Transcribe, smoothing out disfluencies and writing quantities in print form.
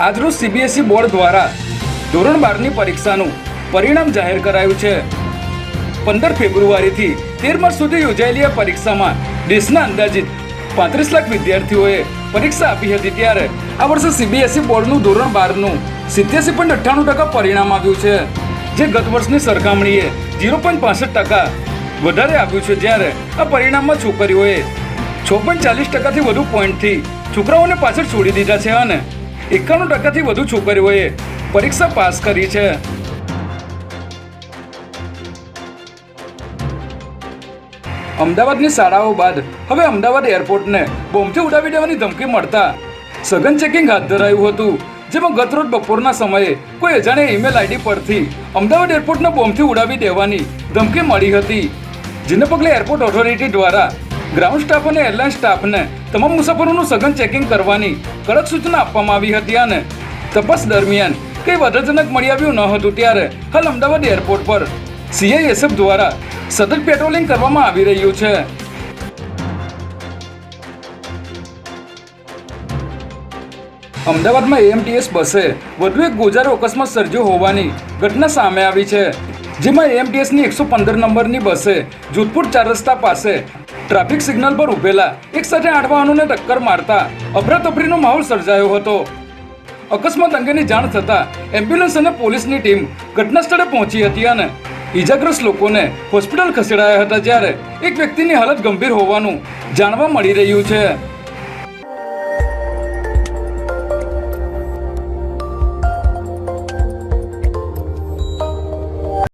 આજરોજ CBSE board દ્વારા ધોરણ 12ની પરીક્ષાનું પરિણામ જાહેર કરાયું છે। 15 ફેબ્રુઆરીથી 13 માર્ચ સુધી યોજાયેલી આ પરીક્ષામાં દેશના અંદાજિત 35 લાખ વિદ્યાર્થીઓએ પરીક્ષા આપી હતી। ત્યારે આ વર્ષે સીબીએસઈ બોર્ડનું ધોરણ 12નું 87.98% પરિણામ આવ્યું છે, જે ગત વર્ષની સરખામણીએ 0.65% વધારે આવ્યું છે। જ્યારે આ પરિણામમાં છોકરીઓએ 6.40%થી વધુ પોઈન્ટથી છોકરાઓને પાછળ છોડી દીધા છે અને 91%થી વધુ છોકરીઓએ પરીક્ષા પાસ કરી છે। અમદાવાદની શાળાઓ બાદ હવે અમદાવાદ એરપોર્ટને બોમ્બથી ઉડાવી દેવાની ધમકી મળતા સઘન ચેકિંગ હાથ ધરાયું હતું, જેમાં ગતરોજ બપોરના સમયે કોઈ અજાણ્યા ઈમેલ આઈડી પરથી અમદાવાદ એરપોર્ટને બોમ્બથી ઉડાવી દેવાની ધમકી મળી હતી, જેને પગલે એરપોર્ટ ઓથોરિટી દ્વારા ગ્રાઉન્ડ સ્ટાફ અને એરલાઇન સ્ટાફને તમામ મુસાફરોનું સઘન ચેકિંગ કરવાની કડક સૂચના આપવામાં આવી હતી અને તપાસ દરમિયાન કંઈ વધાજનક મળી આવ્યું ન હતું। ત્યારે હાલ અમદાવાદ એરપોર્ટ પર CISF દ્વારા સતત પેટ્રોલિંગ કરવામાં આવી રહ્યું છે। અમદાવાદમાં AMTS બસે વધુ એક ગોજારો અકસ્માત સર્જ્યો હોવાની ઘટના સામે આવી છે, જેમાં AMTSની 115 નંબરની બસે જોધપુર 4 રસ્તા પાસે ટ્રાફિક સિગ્નલ પર ઉભેલા એક સાથે 8 વાહનોને ટક્કર મારતા અફરાતફરીનો માહોલ સર્જાયો હતો। અકસ્માત અંગેની જાણ થતાં એમ્બ્યુલન્સ અને પોલીસની ટીમ ઘટના સ્થળે પહોંચી હતી અને ઈજાગ્રસ્ત લોકોને હોસ્પિટલ ખસેડાયા હતા, જ્યારે એક વ્યક્તિની હાલત ગંભીર હોવાનું જાણવા મળી રહ્યું છે।